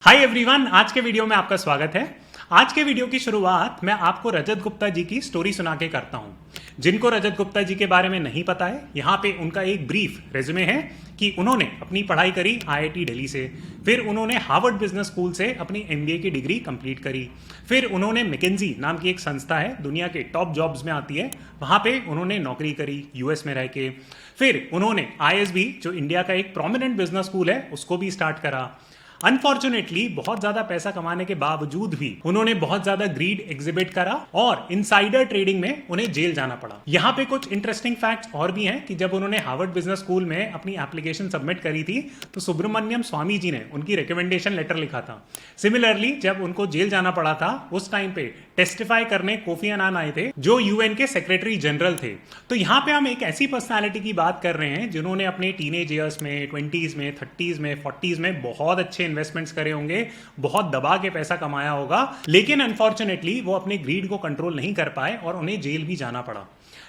Hi everyone, आज के video में आपका स्वागत है। आज के वीडियो की शुरुआत मैं आपको रजत गुप्ता जी की स्टोरी सुना के करता हूं। जिनको रजत गुप्ता जी के बारे में नहीं पता है, यहाँ पे उनका एक ब्रीफ रेज्यूमे है कि उन्होंने अपनी पढ़ाई करी आईआईटी दिल्ली से, फिर उन्होंने हार्वर्ड बिजनेस स्कूल से अपनी एमबीए की डिग्री कंप्लीट करी, फिर उन्होंने मैकेंजी नाम की एक संस्था है, दुनिया के टॉप जॉब्स में आती है, वहाँ पे उन्होंने नौकरी करी यूएस में रह के। फिर उन्होंने आईएसबी, जो इंडिया का एक प्रोमिनेंट बिजनेस स्कूल है, उसको भी स्टार्ट करा। अनफॉर्चुनेटली बहुत ज्यादा पैसा कमाने के बावजूद भी उन्होंने बहुत ज्यादा ग्रीड एग्जिबिट करा और इनसाइडर ट्रेडिंग में उन्हें जेल जाना पड़ा। यहाँ पे कुछ इंटरेस्टिंग फैक्ट्स और भी हैं कि जब उन्होंने हार्वर्ड बिजनेस स्कूल में अपनी एप्लीकेशन सबमिट करी थी तो सुब्रमण्यम स्वामी जी ने उनकी रिकमेंडेशन लेटर लिखा था। सिमिलरली जब उनको जेल जाना पड़ा था उस टाइम पे टेस्टिफाई करने कोफी अन्नान आए थे, जो यूएन के सेक्रेटरी जनरल थे। तो यहाँ पे हम एक ऐसी पर्सनैलिटी की बात कर रहे हैं जिन्होंने अपने टीनेज ईयर्स में, 20s में, 30s में, 40s में बहुत अच्छे इन्वेस्टमेंट्स करे होंगे, बहुत दबा के पैसा कमाया होगा, लेकिन अनफॉर्चुनेटली वो अपने ग्रीड को कंट्रोल नहीं कर पाए और उन्हें जेल भी जाना पड़ा।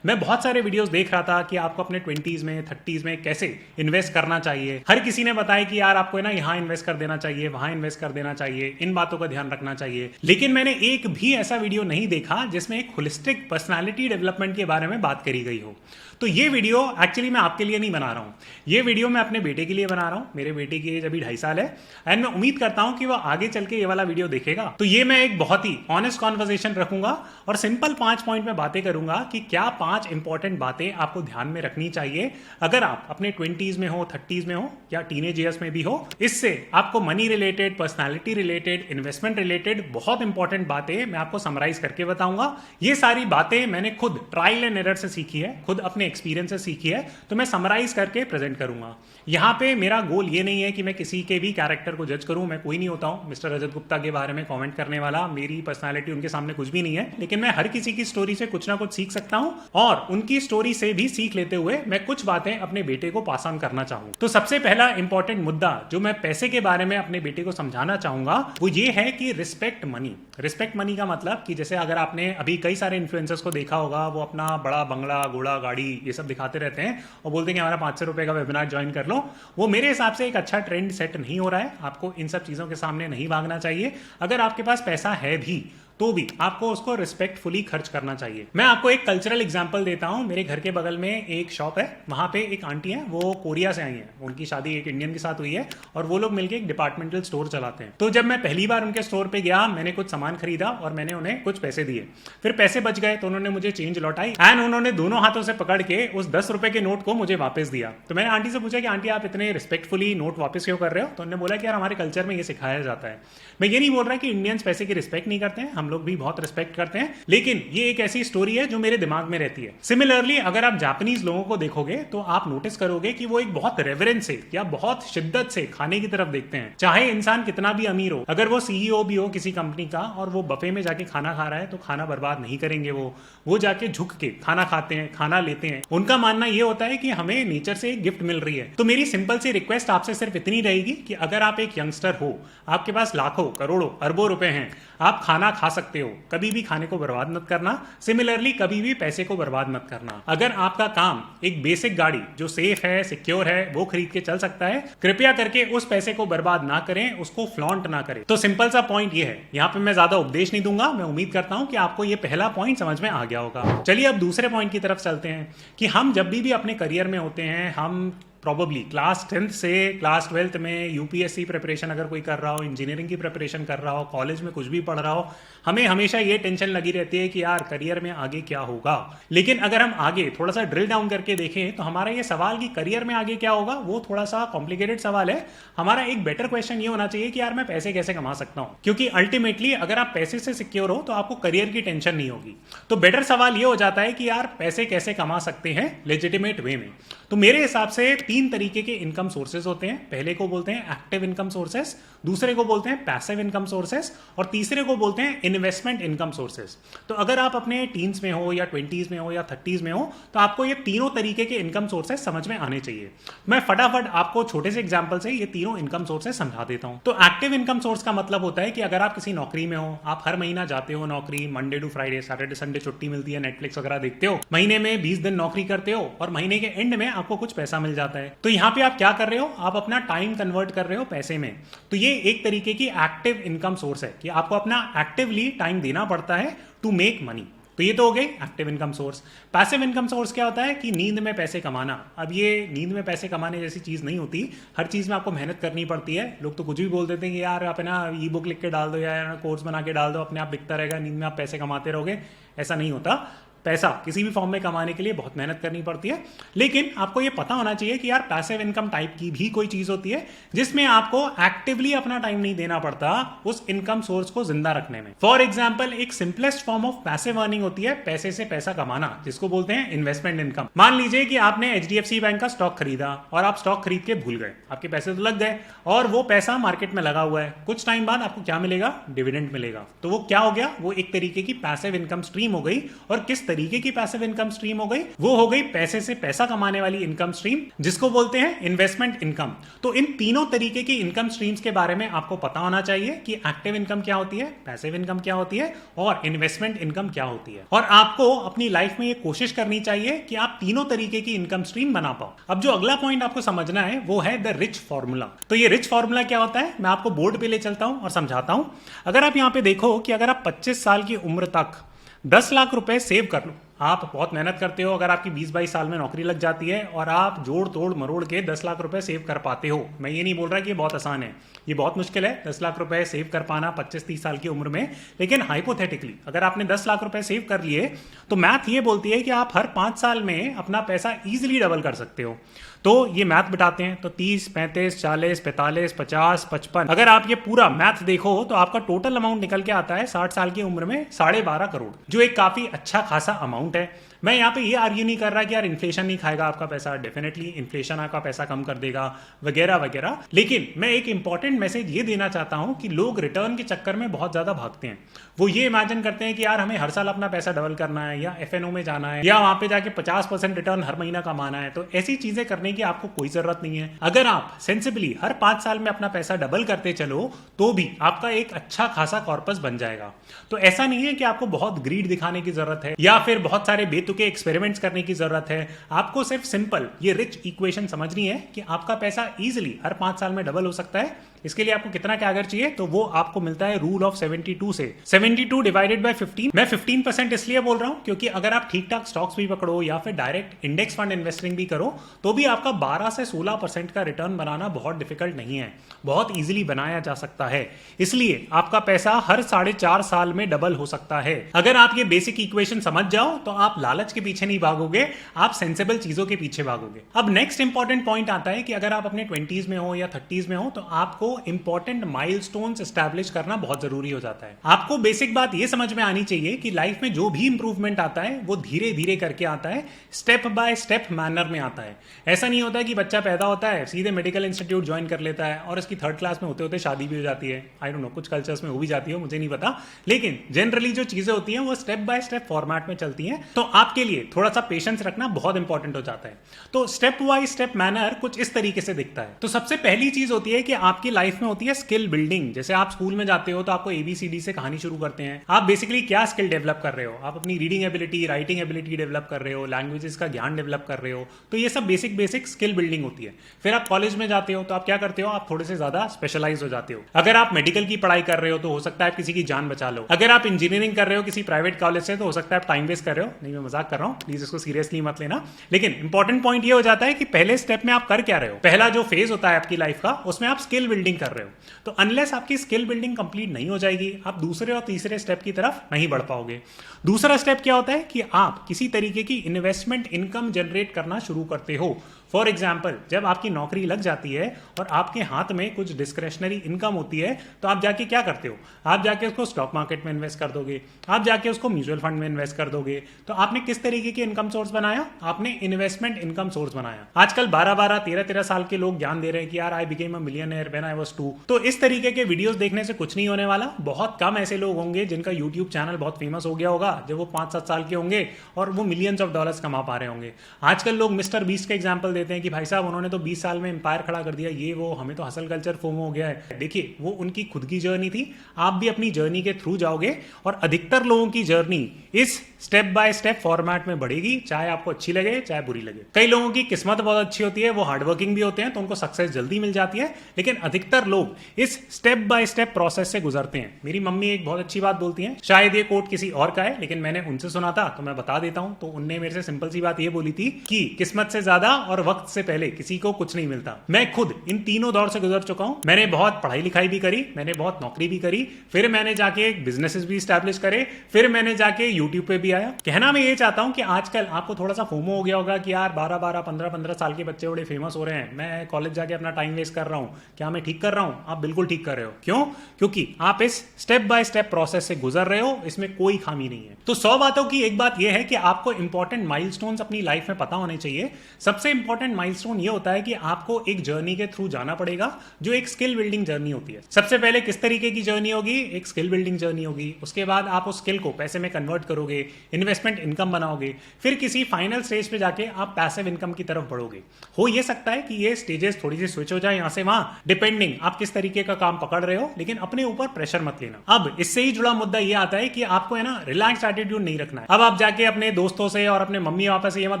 मैं बहुत सारे वीडियोस देख रहा था कि आपको अपने 20s में, 30s में कैसे इन्वेस्ट करना चाहिए। हर किसी ने बताया कि यार आपको ना यहाँ इन्वेस्ट कर देना चाहिए, वहां इन्वेस्ट कर देना चाहिए, इन बातों का ध्यान रखना चाहिए, लेकिन मैंने एक भी ऐसा वीडियो नहीं देखा जिसमें एक होलिस्टिक पर्सनालिटी डेवलपमेंट के बारे में बात करी गई हो। तो ये वीडियो एक्चुअली मैं आपके लिए नहीं बना रहा हूँ, ये वीडियो मैं अपने बेटे के लिए बना रहा हूँ। मेरे बेटे की एज अभी 2.5 साल है एंड मैं उम्मीद करता हूँ कि वो आगे चल के ये वाला वीडियो देखेगा। तो ये मैं एक बहुत ही ऑनेस्ट कॉन्वर्सेशन रखूंगा और सिंपल 5 पॉइंट में बातें करूंगा कि क्या 5 इंपॉर्टेंट बातें आपको ध्यान में रखनी चाहिए अगर आप अपने 20s में हो, 30s में हो या टीनेज ईयर्स में भी हो। इससे आपको money related, personality related, investment related बहुत इंपॉर्टेंट बातें मैं आपको समराइज करके बताऊंगा। ये सारी बातें मैंने खुद ट्रायल एंड एरर से सीखी है, खुद अपने एक्सपीरियंस से सीखी है, तो मैं समराइज करके प्रेजेंट करूंगा। यहाँ पे मेरा गोल ये नहीं है कि मैं किसी के भी कैरेक्टर को जज करूं, मैं कोई नहीं होता हूं मिस्टर रजत गुप्ता के बारे में कमेंट करने वाला, मेरी पर्सनालिटी उनके सामने कुछ भी नहीं है, लेकिन मैं हर किसी की स्टोरी से कुछ ना कुछ सीख सकता हूं और उनकी स्टोरी से भी सीख लेते हुए मैं कुछ बातें अपने बेटे को पास ऑन करना चाहूँ। तो सबसे पहला इंपॉर्टेंट मुद्दा जो मैं पैसे के बारे में अपने बेटे को समझाना चाहूंगा वो ये है कि रिस्पेक्ट मनी। रिस्पेक्ट मनी का मतलब कि जैसे अगर आपने अभी कई सारे इन्फ्लुएंसर्स को देखा होगा, वो अपना बड़ा बंगला, घोड़ा, गाड़ी ये सब दिखाते रहते हैं और बोलते हैं कि हमारा 500 रुपए का वेबिनार ज्वाइन कर लो। वो मेरे हिसाब से एक अच्छा ट्रेंड सेट नहीं हो रहा है। आपको इन सब चीजों के सामने नहीं भागना चाहिए। अगर आपके पास पैसा है भी तो भी आपको उसको रिस्पेक्टफुली खर्च करना चाहिए। मैं आपको एक कल्चरल एग्जांपल देता हूं। मेरे घर के बगल में एक शॉप है, वहां पे एक आंटी है, वो कोरिया से आई है, उनकी शादी एक इंडियन के साथ हुई है और वो लोग मिलकर एक डिपार्टमेंटल स्टोर चलाते हैं। तो जब मैं पहली बार उनके स्टोर पे गया, मैंने कुछ सामान खरीदा और मैंने उन्हें कुछ पैसे दिए। फिर पैसे बच गए तो उन्होंने मुझे चेंज लौटाई एंड उन्होंने दोनों हाथों से पकड़ के उस 10 रुपए के नोट को मुझे वापस दिया। तो मैंने आंटी से पूछा कि आंटी आप इतने रिस्पेक्टफुली नोट वापस क्यों कर रहे हो? तो उन्होंने बोला कि यार हमारे कल्चर में ये सिखाया जाता है। मैं ये नहीं बोल रहा कि इंडियंस पैसे की रिस्पेक्ट नहीं करते हैं, हम लोग भी बहुत रिस्पेक्ट करते हैं, लेकिन ये एक ऐसी स्टोरी है जो मेरे दिमाग में रहती है। सिमिलरली अगर आप जापानीज लोगों को देखोगे तो आप नोटिस करोगे कि वो एक बहुत रेवरेंस से या बहुत शिद्दत से खाने की तरफ देखते हैं। चाहे इंसान कितना भी अमीर हो, अगर वो सीईओ भी हो किसी कंपनी का और वो बफे में जाके खाना खा रहा है तो खाना बर्बाद नहीं करेंगे। वो जाके झुक के खाना खाते हैं, खाना लेते हैं। उनका मानना ये होता है कि हमें नेचर से एक गिफ्ट मिल रही है। तो मेरी सिंपल सी रिक्वेस्ट आपसे सिर्फ इतनी रहेगी कि अगर आप एक यंगस्टर हो, आपके पास लाखों, करोड़ों, अरबों रुपए हैं, आप खाना खा सकते हो, कभी भी खाने को बर्बाद मत करना। सिमिलरली कभी भी पैसे को बर्बाद मत करना। अगर आपका काम एक बेसिक गाड़ी जो सेफ है, सिक्योर है, वो खरीद के चल सकता है, कृपया करके उस पैसे को बर्बाद ना करें, उसको फ्लॉन्ट ना करें। तो सिंपल सा पॉइंट ये है। यहाँ पे मैं ज्यादा उपदेश नहीं दूंगा। मैं उम्मीद करता हूं कि आपको ये पहला पॉइंट समझ में आ गया होगा। चलिए अब दूसरे पॉइंट की तरफ चलते हैं कि हम जब भी अपने करियर में होते हैं, हम प्रॉबली क्लास 10th से क्लास 12th में यूपीएससी प्रिपरेशन अगर कोई कर रहा हो, इंजीनियरिंग की प्रिपरेशन कर रहा हो, कॉलेज में कुछ भी पढ़ रहा हो, हमें हमेशा ये टेंशन लगी रहती है कि यार करियर में आगे क्या होगा। लेकिन अगर हम आगे थोड़ा सा ड्रिल डाउन करके देखें तो हमारा ये सवाल कि करियर में आगे क्या होगा वो थोड़ा सा कॉम्प्लिकेटेड सवाल है। हमारा एक बेटर क्वेश्चन ये होना चाहिए कि यार मैं पैसे कैसे कमा सकता हूं, क्योंकि अल्टीमेटली अगर आप पैसे से सिक्योर हो तो आपको करियर की टेंशन नहीं होगी। तो बेटर सवाल ये हो जाता है कि यार पैसे कैसे कमा सकते हैं लेजिटिमेट वे में। तो मेरे हिसाब से 3 तरीके के इनकम सोर्सेज होते हैं। पहले को बोलते हैं एक्टिव इनकम सोर्सेज, दूसरे को बोलते हैं पैसिव इनकम सोर्सेज और तीसरे को बोलते हैं इन्वेस्टमेंट इनकम सोर्सेज। तो अगर आप अपने टीन्स में हो या 20s में हो या 30s में हो तो आपको ये तीनों तरीके के इनकम सोर्सेज समझ में आने चाहिए। मैं फटाफट आपको छोटे से एग्जांपल से ये तीनों इनकम सोर्सेज समझा देता हूं। तो एक्टिव इनकम सोर्स का मतलब होता है कि अगर आप किसी नौकरी में हो, आप हर महीना जाते हो नौकरी, Monday to Friday, Saturday Sunday छुट्टी मिलती है, नेटफ्लिक्स वगैरह देखते हो, महीने में 20 दिन नौकरी करते हो और महीने के एंड में आपको कुछ पैसा मिल जाता जाता है। तो यहाँ पे आप क्या कर रहे हो, आप अपना टाइम कन्वर्ट कर रहे हो पैसे में। तो ये एक तरीके की एक्टिव इनकम सोर्स है कि आपको अपना एक्टिवली टाइम देना पड़ता है टू मेक मनी। तो ये तो हो गई active income source. Passive income source क्या होता है कि नींद में पैसे कमाना। अब ये नींद में पैसे कमाने जैसी चीज़ नहीं होती, हर चीज़ में आपको मेहनत करनी पड़ती है। लोग तो कुछ भी बोल देते हैं कि यार आप ना ई बुक लिख के डाल दो या कोर्स बना के डाल दो, अपने आप बिकता रहेगा, नींद में आप पैसे कमाते रहोगे। ऐसा नहीं होता। पैसा किसी भी फॉर्म में कमाने के लिए बहुत मेहनत करनी पड़ती है। लेकिन आपको ये पता होना चाहिए कि यार पैसिव इनकम टाइप की भी कोई चीज़ होती है जिसमें आपको एक्टिवली अपना टाइम नहीं देना पड़ता उस इनकम सोर्स को जिंदा रखने में। फॉर एग्जाम्पल, एक simplest form of passive earning होती है पैसे से पैसा कमाना, जिसको बोलते हैं इन्वेस्टमेंट इनकम। मान लीजिए कि आपने HDFC बैंक का स्टॉक खरीदा और आप स्टॉक खरीद के भूल गए, आपके पैसे तो लग गए और वो पैसा मार्केट में लगा हुआ है। कुछ टाइम बाद आपको क्या मिलेगा, डिविडेंड मिलेगा। तो वो क्या हो गया, वो एक तरीके की पैसिव इनकम स्ट्रीम हो गई। और किस तरीके की पैसिव इनकम स्ट्रीम हो गई, वो हो गई पैसे से पैसा कमाने वाली इनकम स्ट्रीम, जिसको बोलते हैं इन्वेस्टमेंट इनकम। तो इन तीनों तरीके की इनकम स्ट्रीम्स के बारे में आपको पता होना चाहिए कि एक्टिव इनकम क्या होती है, पैसिव इनकम क्या होती है और इन्वेस्टमेंट इनकम क्या होती है। और आपको अपनी लाइफ में ये कोशिश करनी चाहिए कि आप तीनों तरीके की इनकम स्ट्रीम बना पाओ। अब जो अगला पॉइंट आपको समझना है वो है द रिच फॉर्मूला। तो ये रिच फॉर्मूला क्या होता है, मैं आपको बोर्ड पे ले चलता हूं और समझाता हूं। अगर आप यहां पे देखो कि अगर आप 25 साल की उम्र तक 10 लाख रुपए सेव कर लो, आप बहुत मेहनत करते हो, अगर आपकी 20-22 साल में नौकरी लग जाती है और आप जोड़ तोड़ मरोड़ के 10 लाख रुपए सेव कर पाते हो। मैं ये नहीं बोल रहा कि ये बहुत आसान है, ये बहुत मुश्किल है 10 लाख रुपए सेव कर पाना 25-30 साल की उम्र में। लेकिन हाइपोथेटिकली अगर आपने 10 लाख रुपए सेव कर लिए तो मैथ ये बोलती है कि आप हर 5 साल में अपना पैसा ईजिली डबल कर सकते हो। तो ये मैथ बिठाते हैं, तो 30, 35, 40, 45, 50, 55, अगर आप ये पूरा मैथ देखो तो आपका टोटल अमाउंट निकल के आता है 60 साल की उम्र में 12.5 करोड़, जो एक काफी अच्छा खासा अमाउंट है। मैं यहाँ पे ये आर्ग्यू नहीं कर रहा कि यार इन्फ्लेशन नहीं खाएगा आपका पैसा, डेफिनेटली इन्फ्लेशन आपका पैसा कम कर देगा वगैरह वगैरह। लेकिन मैं एक इंपॉर्टेंट मैसेज ये देना चाहता हूँ कि लोग रिटर्न के चक्कर में बहुत ज्यादा भागते हैं। वो ये इमेजिन करते हैं कि यार हमें हर साल अपना पैसा डबल करना है या FNO में जाना है या वहां पे जाके 50% रिटर्न हर महीना कमाना है। तो ऐसी चीजें करने की आपको कोई जरूरत नहीं है। अगर आप सेंसिबली हर 5 साल में अपना पैसा डबल करते चलो तो भी आपका एक अच्छा खासा कॉर्पस बन जाएगा। तो ऐसा नहीं है कि आपको बहुत ग्रीड दिखाने की जरूरत है या फिर बहुत सारे बेतुके एक्सपेरिमेंट्स करने की जरूरत है। आपको सिर्फ सिंपल ये रिच इक्वेशन समझनी है कि आपका पैसा इजीली हर 5 साल में डबल हो सकता है। इसके लिए आपको कितना कैगर चाहिए, तो वो आपको मिलता है रूल ऑफ 72 से। 72 डिवाइडेड बाय 15। मैं 15% इसलिए बोल रहा हूं क्योंकि अगर आप ठीक ठाक स्टॉक्स भी पकड़ो या फिर डायरेक्ट इंडेक्स फंड इन्वेस्टिंग भी करो तो भी आपका 12 से 16% का रिटर्न बनाना बहुत डिफिकल्ट नहीं है, बहुत इजीली बनाया जा सकता है। इसलिए आपका पैसा हर 4.5 साल में डबल हो सकता है। अगर आप ये बेसिक इक्वेशन समझ जाओ तो आप लालच के पीछे नहीं भागोगे, आप सेंसिबल चीजों के पीछे भागोगे। अब नेक्स्ट इंपॉर्टेंट पॉइंट आता है कि अगर आप अपने 20s में हो या 30s में हो तो आपको इंपॉर्टेंट माइलस्टोन्स एस्टैब्लिश करना बहुत जरूरी हो जाता है। आपको बेसिक बात यह समझ में आनी चाहिए कि लाइफ में जो भी इंप्रूवमेंट आता है वो धीरे धीरे करके आता है, स्टेप बाय स्टेप मैनर में आता है। ऐसा नहीं होता कि बच्चा पैदा होता है सीधे मेडिकल इंस्टीट्यूट ज्वाइन कर लेता है और इसकी 3rd क्लास में होते होते शादी भी हो जाती है। आई डोंट नो, कुछ कल्चर्स में हो भी जाती है, मुझे नहीं पता, लेकिन जनरली जो चीजें होती हैं वो स्टेप बाय स्टेप फॉर्मेट में चलती हैं। तो आपके लिए थोड़ा सा पेशेंस रखना बहुत इंपॉर्टेंट हो जाता है। तो स्टेप बाय स्टेप मैनर कुछ इस तरीके से दिखता है। तो सबसे पहली चीज होती है कि आपकी लाइफ में होती है स्किल बिल्डिंग। जैसे आप स्कूल में जाते हो तो आपको ABCD से कहानी शुरू करते हैं। आप बेसिकली क्या स्किल डेवलप कर रहे हो, आप अपनी reading ability, writing ability develop कर रहे हो, लैंग्वेजेस का ज्ञान डेवलप कर रहे हो। तो ये सब बेसिक स्किल बिल्डिंग होती है। फिर आप कॉलेज में जाते हो तो आप क्या करते हो, आप थोड़े से ज्यादा स्पेशलाइज हो जाते हो। अगर आप मेडिकल की पढ़ाई कर रहे हो तो हो सकता है आप किसी की जान बचा लो। अगर आप इंजीनियरिंग कर रहे हो किसी प्राइवेट कॉलेज से तो हो सकता है आप टाइम वेस्ट कर रहे हो। नहीं, मैं मजाक कर रहा हूं, प्लीज इसको सीरियसली मत लेना। लेकिन इंपॉर्टेंट पॉइंट ये हो जाता है कि पहले स्टेप में आप कर क्या रहे हो, पहला जो फेज होता है आपकी लाइफ का उसमें आप स्किल बिल्डिंग कर रहे हो। तो अनलेस आपकी स्किल बिल्डिंग कंप्लीट नहीं हो जाएगी आप दूसरे और तीसरे स्टेप की तरफ नहीं बढ़ पाओगे। दूसरा स्टेप क्या होता है कि आप किसी तरीके की इन्वेस्टमेंट इनकम जनरेट करना शुरू करते हो। फॉर एग्जाम्पल, जब आपकी नौकरी लग जाती है और आपके हाथ में कुछ डिस्क्रेशनरी इनकम होती है तो आप जाके क्या करते हो, आप जाके उसको स्टॉक मार्केट में इन्वेस्ट कर दोगे, आप जाके उसको म्यूचुअल फंड में इन्वेस्ट कर दोगे। तो आपने किस तरीके की इनकम सोर्स बनाया, आपने इन्वेस्टमेंट इनकम सोर्स बनाया। आजकल 12-12, 13-13 साल के लोग ज्ञान दे रहे हैं कि यार I became a millionaire when I was 2। तो इस तरीके के वीडियोस देखने से कुछ नहीं होने वाला। बहुत कम ऐसे लोग होंगे जिनका यूट्यूब चैनल बहुत फेमस हो गया होगा जब वो 5-7 साल के होंगे और वो मिलियंस ऑफ डॉलर्स कमा पा रहे होंगे। आजकल लोग मिस्टर बीस्ट का एग्जाम्पल देते हैं कि भाई साहब उन्होंने तो 20 साल में एम्पायर खड़ा कर दिया, ये वो, हमें तो हसल कल्चर फोमो हो गया है। देखिए वो उनकी खुद की जर्नी थी, आप भी अपनी जर्नी के थ्रू जाओगे और अधिकतर लोगों की जर्नी इस स्टेप बाय स्टेप फॉर्मेट में बढ़ेगी, चाहे आपको अच्छी लगे चाहे बुरी लगे। कई लोगों की किस्मत बहुत अच्छी होती है, वो हार्डवर्किंग भी होते हैं तो उनको सक्सेस जल्दी मिल जाती है, लेकिन अधिकतर लोग इस स्टेप बाय स्टेप प्रोसेस से गुजरते हैं। मेरी मम्मी एक बहुत अच्छी बात बोलती हैं, शायद ये कोट किसी और का है लेकिन मैंने उनसे सुना था तो मैं बता देता हूं। तो उनने मेरे से सिंपल सी बात ये बोली थी कि किस्मत से ज्यादा और वक्त से पहले किसी को कुछ नहीं मिलता। मैं खुद इन तीनों दौर से गुजर चुका हूं। मैंने बहुत पढ़ाई लिखाई भी करी, मैंने बहुत नौकरी भी करी, फिर मैंने जाके बिजनेसेस भी स्टैब्लिश करे, फिर मैंने जाके यूट्यूब पे भी आया। कहना मैं ये चाहता हूं कि आजकल आपको थोड़ा सा फोमो हो गया होगा कि यार 12-12, 15-15 साल के बच्चे बड़े फेमस हो रहे हैं, मैं कॉलेज जाके अपना टाइम वेस्ट कर रहा हूं। क्या मैं ठीक कर रहा हूं? आप बिल्कुल ठीक कर रहे हो। क्यों? क्योंकि आप इस स्टेप बाय स्टेप प्रोसेस से गुजर रहे हो, इसमें कोई खामी नहीं है। तो 100 बातों की एक बात यह है कि आपको इंपॉर्टेंट माइलस्टोन्स अपनी लाइफ में पता होने चाहिए। सबसे इंपॉर्टेंट माइलस्टोन यह होता है कि आपको एक जर्नी के थ्रू जाना पड़ेगा जो एक स्किल बिल्डिंग जर्नी होती है। सबसे पहले किस तरीके की जर्नी होगी? एक स्किल बिल्डिंग जर्नी होगी। उसके बाद आप उस स्किल को पैसे में कन्वर्ट करोगे, इन्वेस्टमेंट इनकम बनाओगे, फिर किसी फाइनल स्टेज पे जाके आप पैसिव इनकम की तरफ बढ़ोगे। हो ये सकता है कि ये स्टेजेस थोड़ी सी स्विच हो जाए यहां से वहां, डिपेंडिंग आप किस तरीके का काम पकड़ रहे हो, लेकिन अपने ऊपर प्रेशर मत लेना। अब इससे ही जुड़ा मुद्दा ये आता है कि आपको है ना रिलैक्स एटीट्यूड नहीं रखना है। अब आप जाके अपने दोस्तों से और अपने मम्मी पापा से ये मत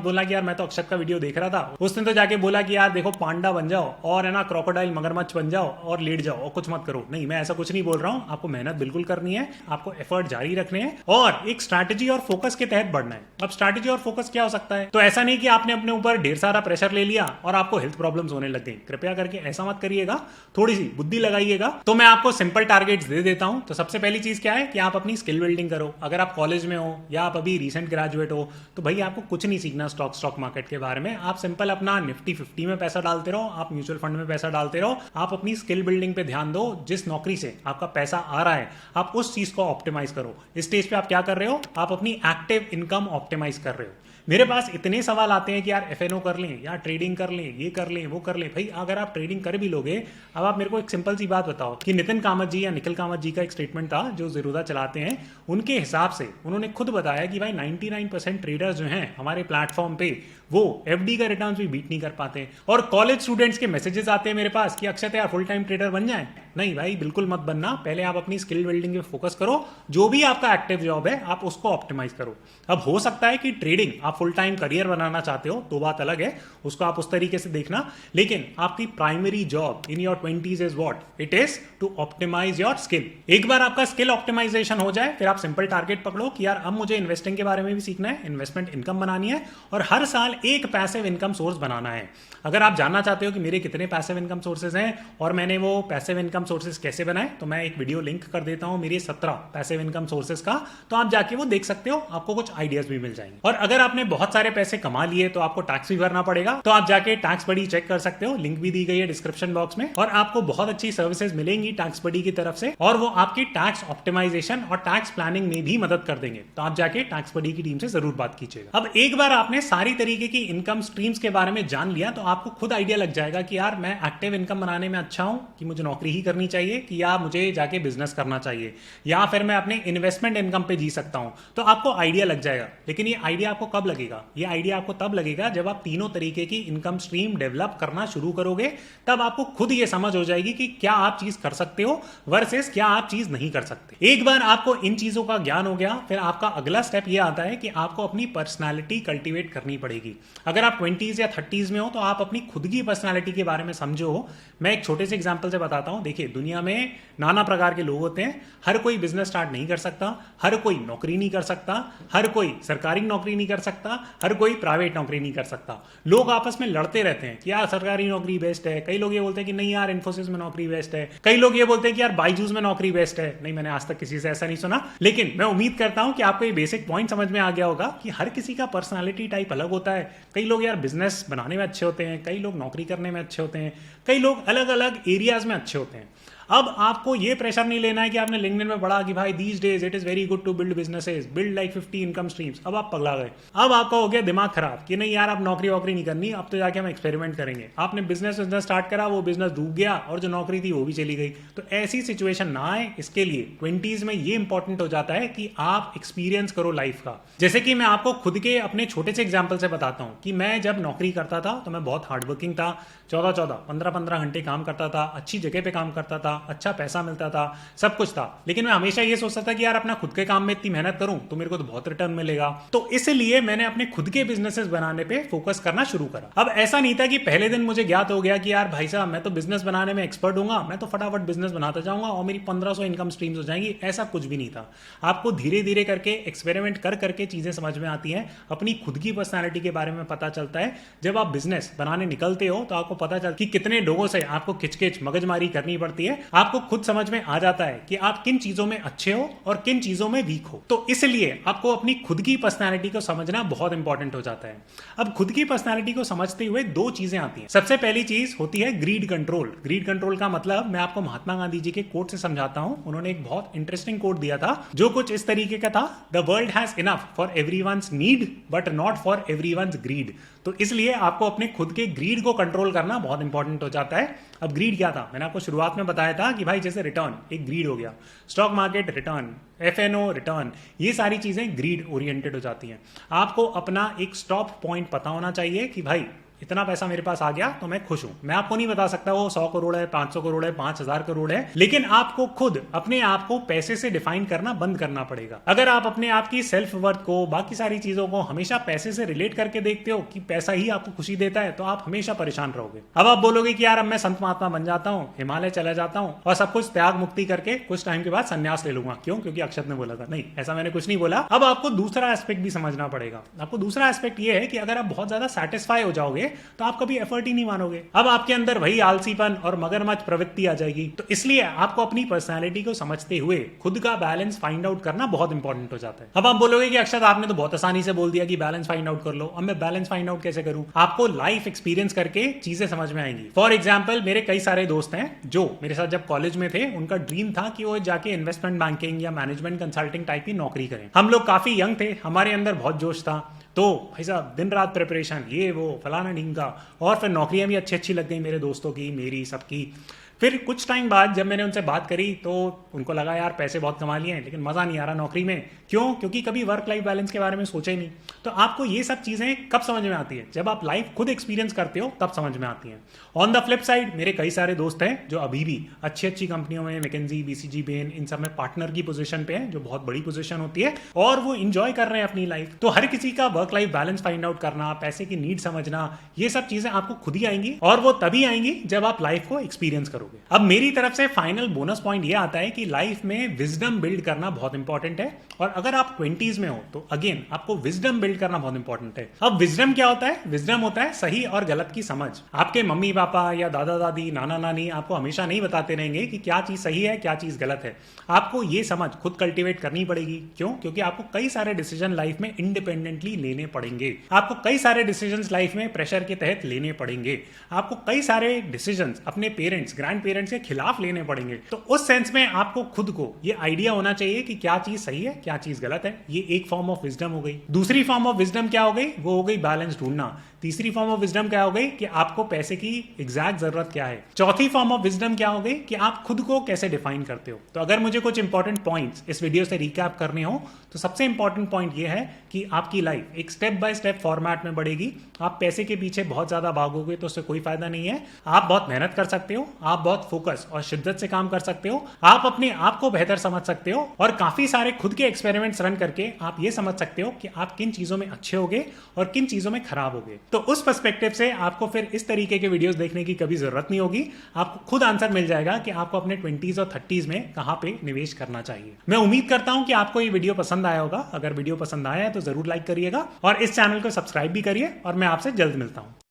बोलना कि यार मैं तो अक्षत का वीडियो देख रहा था, उसने तो जाके बोला कि यार देखो पांडा बन जाओ और है ना क्रोकोडाइल मगरमच्छ बन जाओ और लेट जाओ और कुछ मत करो। नहीं, मैं ऐसा कुछ नहीं बोल रहा हूं। आपको मेहनत बिल्कुल करनी है, आपको एफर्ट जारी रखने हैं और एक स्ट्रैटेजी और फोकस के तहत बढ़ना है। अब स्ट्रैटेजी और फोकस क्या हो सकता है? तो ऐसा नहीं कि आपने अपने ऊपर ढेर सारा प्रेशर ले लिया और आपको हेल्थ प्रॉब्लम्स होने लग गई। कृपया करके ऐसा मत करिएगा, थोड़ी सी बुद्धि लगाइएगा। तो मैं आपको सिंपल टारगेट्स दे देता हूं। तो सबसे पहली चीज क्या है कि आप अपनी स्किल बिल्डिंग करो। अगर आप कॉलेज में हो या आप अभी रिसेंट ग्रेजुएट हो तो भाई आपको कुछ नहीं सीखना स्टॉक मार्केट के बारे में। आप सिंपल अपना निफ्टी 50 में पैसा डालते रहो, आप म्यूचुअल फंड में पैसा डालते रहो, आप अपनी स्किल बिल्डिंग पे ध्यान दो। जिस नौकरी से आपका पैसा आ रहा है आप उस चीज को ऑप्टिमाइज करो। इस स्टेज पे आप क्या कर रहे हो? आप अपनी एक्टिव इनकम ऑप्टिमाइज कर रहे हो। मेरे पास इतने सवाल आते हैं कि यार एफएनओ कर लें या ट्रेडिंग कर लें, ये कर लें वो कर लें। भाई अगर आप ट्रेडिंग कर भी लोगे, अब आप मेरे को एक सिंपल सी बात बताओ कि नितिन कामत जी या निखिल कामत जी का एक स्टेटमेंट था जो ज़ीरोधा चलाते हैं, उनके हिसाब से उन्होंने खुद बताया कि भाई 99% ट्रेडर्स जो हैं हमारे प्लेटफॉर्म पे वो एफडी का रिटर्न भी बीट नहीं कर पाते। और कॉलेज स्टूडेंट्स के मैसेजेस आते हैं मेरे पास कि अक्षत यार फुल टाइम ट्रेडर बन जाए। नहीं भाई, बिल्कुल मत बनना। पहले आप अपनी स्किल बिल्डिंग पे फोकस करो, जो भी आपका एक्टिव जॉब है आप उसको ऑप्टिमाइज करो। अब हो सकता है कि ट्रेडिंग आप फुल टाइम करियर बनाना चाहते हो तो बात अलग है, उसको आप उस तरीके से देखना, लेकिन आपकी primary job in your 20s is what it is to optimize your skill. एक बार आपका स्किल ऑप्टिमाइजेशन हो जाए फिर आप सिंपल टारगेट पकड़ो कि यार अब मुझे इन्वेस्टिंग के बारे में भी सीखना है, इन्वेस्टमेंट इनकम बनानी है और हर साल एक पैसिव इनकम सोर्स बनाना है। अगर आप जानना चाहते हो कि मेरे कितने पैसिव इनकम सोर्सेज हैं और मैंने वो पैसिव इनकम सोर्सेज कैसे बनाए, तो मैं एक वीडियो लिंक कर देता हूं मेरे 17 पैसिव इनकम सोर्सेज का, तो आप जाके वो देख सकते हो, आपको कुछ आइडियाज भी मिल जाएंगे। और अगर आपने बहुत सारे पैसे कमा लिए तो आपको टैक्स भी भरना पड़ेगा, तो आप जाके टैक्स बडी चेक कर सकते हो, लिंक भी दी गई है डिस्क्रिप्शन बॉक्स में। और आपको बहुत अच्छी सर्विसेज मिलेंगी टैक्स बडी की तरफ से और वो आपकी टैक्स ऑप्टिमाइजेशन और टैक्स प्लानिंग में भी मदद कर देंगे। तो आप जाके टैक्स बडी की टीम से जरूर बात कीजिएगा। अब एक बार आपने सारी तरीके की इनकम स्ट्रीम्स के बारे में जान लिया तो आपको खुद आइडिया लग जाएगा कि यार मैं एक्टिव इनकम बनाने में अच्छा हूं कि मुझे नौकरी ही करनी चाहिए कि या मुझे जाके बिजनेस करना चाहिए या फिर मैं अपने इन्वेस्टमेंट इनकम पे जी सकता हूं। तो आपको आइडिया लग जाएगा। लेकिन ये आइडिया आपको कब लगेगा? ये आइडिया आपको तब लगेगा जब आप तीनों तरीके की इनकम स्ट्रीम डेवलप करना शुरू करोगे। तब आपको खुद ये समझ हो जाएगी कि क्या आप चीज कर सकते हो वर्सेस क्या आप चीज नहीं कर सकते। एक बार आपको इन चीजों का ज्ञान हो गया फिर आपका अगला स्टेप ये आता है कि आपको अपनी पर्सनैलिटी कल्टीवेट करनी पड़ेगी। अगर आप 20s या 30s में हो तो आप अपनी खुद की पर्सनैलिटी के बारे में समझो। मैं एक छोटे से एग्जांपल से बताता हूं। देखिए दुनिया में नाना प्रकार के लोग होते हैं, हर कोई बिजनेस स्टार्ट नहीं कर सकता, हर कोई नौकरी नहीं कर सकता, हर कोई सरकारी नौकरी नहीं कर सकता, हर कोई प्राइवेट नौकरी नहीं कर सकता। लोग आपस में लड़ते रहते हैं कि यार सरकारी नौकरी बेस्ट है, कई लोग ये बोलते हैं कि नहीं यार इन्फोसिस में नौकरी बेस्ट है, कई लोग ये बोलते हैं कि यार बायजूस में नौकरी बेस्ट है। नहीं, मैंने आज तक किसी से ऐसा नहीं सुना, लेकिन मैं उम्मीद करता हूं कि आपको ये बेसिक पॉइंट समझ में आ गया होगा कि हर किसी का पर्सनालिटी टाइप अलग होता है। कई लोग यार बिजनेस बनाने में अच्छे होते हैं, कई लोग नौकरी करने में अच्छे होते हैं, कई लोग अलग अलग एरियाज में अच्छे होते हैं। अब आपको ये प्रेशर नहीं लेना है कि आपने लिंक्डइन में पढ़ा कि भाई these days it is very good to build businesses, build like 50 income streams. अब आप पगला गए, अब आपका हो गया दिमाग खराब कि नहीं यार, आप नौकरी वोकरी नहीं करनी, अब तो जाके हम एक्सपेरिमेंट करेंगे। आपने बिजनेस स्टार्ट करा, वो बिजनेस डूब गया और जो नौकरी थी वो भी चली गई। तो ऐसी सिचुएशन ना आए, इसके लिए 20s में ये इंपॉर्टेंट हो जाता है कि आप एक्सपीरियंस करो लाइफ का। जैसे कि मैं आपको खुद के अपने छोटे से एग्जाम्पल से बताता हूँ कि मैं जब नौकरी करता था तो मैं बहुत हार्डवर्किंग था, 15 घंटे काम करता था, अच्छी जगह पे काम करता था, अच्छा पैसा मिलता था, सब कुछ था। लेकिन मैं हमेशा ये सोचता था कि यार अपना खुद के काम में इतनी मेहनत करूं तो मेरे को तो बहुत रिटर्न मिलेगा। तो इसलिए मैंने अपने खुद के बिजनेसेस बनाने पे फोकस करना शुरू करा। अब ऐसा नहीं था कि पहले दिन मुझे ज्ञात हो गया कि यार भाई साहब मैं तो बिजनेस बनाने में एक्सपर्ट हूंगा, मैं तो फटाफट बिजनेस बनाता जाऊंगा और मेरी 1500 इनकम स्ट्रीम्स हो जाएंगी। ऐसा कुछ भी नहीं था। आपको धीरे धीरे करके एक्सपेरिमेंट कर करके चीजें समझ में आती हैं, अपनी खुद की पर्सनैलिटी के बारे में पता चलता है। जब आप बिजनेस बनाने निकलते हो तो आपको पता चलता है कि कितने लोगों से आपको खिचकिच मगजमारी करनी पड़ती है। आपको खुद समझ में आ जाता है कि आप किन चीजों में अच्छे हो और किन चीजों में वीक हो। तो इसलिए आपको अपनी खुद की पर्सनैलिटी को समझना बहुत इंपॉर्टेंट हो जाता है। अब खुद की पर्सनैलिटी को समझते हुए दो चीजें आती हैं। सबसे पहली चीज होती है ग्रीड कंट्रोल। ग्रीड कंट्रोल का मतलब मैं आपको महात्मा गांधी जी के कोट से समझाता हूं। उन्होंने एक बहुत इंटरेस्टिंग कोट दिया था जो कुछ इस तरीके का था, the world has enough for everyone's need but not for everyone's greed. तो इसलिए आपको अपने खुद के ग्रीड को कंट्रोल करना बहुत इंपॉर्टेंट हो जाता है। अब ग्रीड क्या था, मैंने आपको शुरुआत में बताया था कि भाई जैसे रिटर्न एक ग्रीड हो गया, stock market return, FNO return, ये सारी चीजें ग्रीड ओरिएंटेड हो जाती हैं। आपको अपना एक स्टॉप पॉइंट पता होना चाहिए कि भाई इतना पैसा मेरे पास आ गया तो मैं खुश हूं। मैं आपको नहीं बता सकता वो 100 करोड़ है, 500 करोड़ है, 5000 करोड़ है, लेकिन आपको खुद अपने आप को पैसे से डिफाइन करना बंद करना पड़ेगा। अगर आप अपने आप की सेल्फ वर्थ को, बाकी सारी चीजों को हमेशा पैसे से रिलेट करके देखते हो कि पैसा ही आपको खुशी देता है, तो आप हमेशा परेशान रहोगे। अब आप बोलोगे कि यार अब मैं संत महात्मा बन जाता हूं, हिमालय चला जाता हूं और सब कुछ त्याग मुक्ति करके कुछ टाइम के बाद संन्यास ले लूंगा। क्यों? क्योंकि अक्षत ने बोला था। नहीं, ऐसा मैंने कुछ नहीं बोला। अब आपको दूसरा एस्पेक्ट भी समझना पड़ेगा। आपको दूसरा एस्पेक्ट ये है कि अगर आप बहुत ज्यादा सेटिस्फाई हो जाओगे तो आप कभी एफर्ट ही नहीं मानोगे। अब आपके अंदर वही आलसीपन और मगरमच्छ प्रवृत्ति आ जाएगी। तो इसलिए आपको अपनी पर्सनैलिटी को समझते हुए खुद का बैलेंस फाइंड आउट करना बहुत इंपॉर्टेंट हो जाता है। अब आप बोलोगे कि अक्षत आपने तो बहुत आसानी से बोल दिया कि बैलेंस फाइंड आउट कर लो। अब मैं बैलेंस फाइंड आउट कैसे करूं? आपको लाइफ एक्सपीरियंस करके चीजें समझ में आएंगी। फॉर एग्जाम्पल, मेरे कई सारे दोस्त हैं जो मेरे साथ जब कॉलेज में थे, उनका ड्रीम था कि वो जाके इन्वेस्टमेंट बैंकिंग या मैनेजमेंट कंसल्टिंग टाइप की नौकरी करें। हम लोग काफी यंग थे, हमारे अंदर बहुत जोश था, तो भाई साहब दिन रात प्रिपरेशन, ये वो फलाना ढींगा, और फिर नौकरियां भी अच्छी अच्छी लग गई मेरे दोस्तों की, मेरी, सबकी। फिर कुछ टाइम बाद जब मैंने उनसे बात करी तो उनको लगा यार पैसे बहुत कमा लिए हैं लेकिन मजा नहीं आ रहा नौकरी में। क्यों? क्योंकि कभी वर्क लाइफ बैलेंस के बारे में सोचा ही नहीं। तो आपको ये सब चीजें कब समझ में आती है? जब आप लाइफ खुद एक्सपीरियंस करते हो तब समझ में आती हैं। ऑन द फ्लिप साइड, मेरे कई सारे दोस्त हैं जो अभी भी अच्छी अच्छी कंपनियों में, मैकेंजी, BCG, बेन, इन सब में पार्टनर की पोजीशन पे हैं, जो बहुत बड़ी पोजीशन होती है, और वो इंजॉय कर रहे हैं अपनी लाइफ। तो हर किसी का work life balance find out करना, पैसे की नीड समझना, ये सब चीजें आपको खुद ही आएंगी, और वो तभी आएंगी जब आप लाइफ को एक्सपीरियंस करोगे। अब मेरी तरफ से फाइनल बोनस पॉइंट ये आता है कि लाइफ में विजडम बिल्ड करना बहुत इंपॉर्टेंट है। और अगर आप 20s में हो तो अगेन आपको विजडम बिल्ड करना बहुत इंपॉर्टेंट है। अब विजडम क्या होता है? विजडम होता है सही और गलत की समझ। आपके मम्मी पापा या दादा दादी, नाना नानी आपको हमेशा नहीं बताते रहेंगे कि क्या चीज सही है, क्या चीज गलत है। आपको ये समझ खुद कल्टीवेट करनी पड़ेगी। क्यों? क्योंकि आपको कई सारे डिसीजन लाइफ में इंडिपेंडेंटली लेने पड़ेंगे। आपको कई सारे डिसीजन लाइफ में प्रेशर के तहत लेने पड़ेंगे। आपको कई सारे डिसीजन अपने पेरेंट्स, ग्रैंड पेरेंट्स के खिलाफ लेने पड़ेंगे। तो उस सेंस में आपको खुद को ये आइडिया होना चाहिए कि क्या चीज सही है, क्या चीज गलत है। ये एक फॉर्म ऑफ विजडम हो गई। दूसरी फॉर्म ऑफ विजडम क्या हो गई? वो हो गई बैलेंस ढूंढना। तीसरी फॉर्म ऑफ विजडम क्या हो गई? कि आपको पैसे की एग्जैक्ट जरूरत क्या है। चौथी फॉर्म ऑफ विजडम क्या हो गई? कि आप खुद को कैसे डिफाइन करते हो। तो अगर मुझे कुछ इंपॉर्टेंट पॉइंट्स इस वीडियो से रिकैप करने हो तो सबसे इंपॉर्टेंट पॉइंट ये है कि आपकी लाइफ एक स्टेप बाय स्टेप फॉर्मेट में बढ़ेगी। आप पैसे के पीछे बहुत ज्यादा भागोगे तो उससे कोई फायदा नहीं है। आप बहुत मेहनत कर सकते हो, आप बहुत फोकस और शिद्दत से काम कर सकते हो, आप अपने आप को बेहतर समझ सकते हो, और काफी सारे खुद के एक्सपेरिमेंट्स रन करके आप ये समझ सकते हो कि आप किन चीजों में अच्छे होगे और किन चीजों में खराब होगे। तो उस पर्सपेक्टिव से आपको फिर इस तरीके के वीडियोस देखने की कभी जरूरत नहीं होगी। आपको खुद आंसर मिल जाएगा कि आपको अपने 20s और 30s में कहां पे निवेश करना चाहिए। मैं उम्मीद करता हूं कि आपको ये वीडियो पसंद आया होगा। अगर वीडियो पसंद आया है तो जरूर लाइक करिएगा और इस चैनल को सब्सक्राइब भी करिए, और मैं आपसे जल्द मिलता हूं।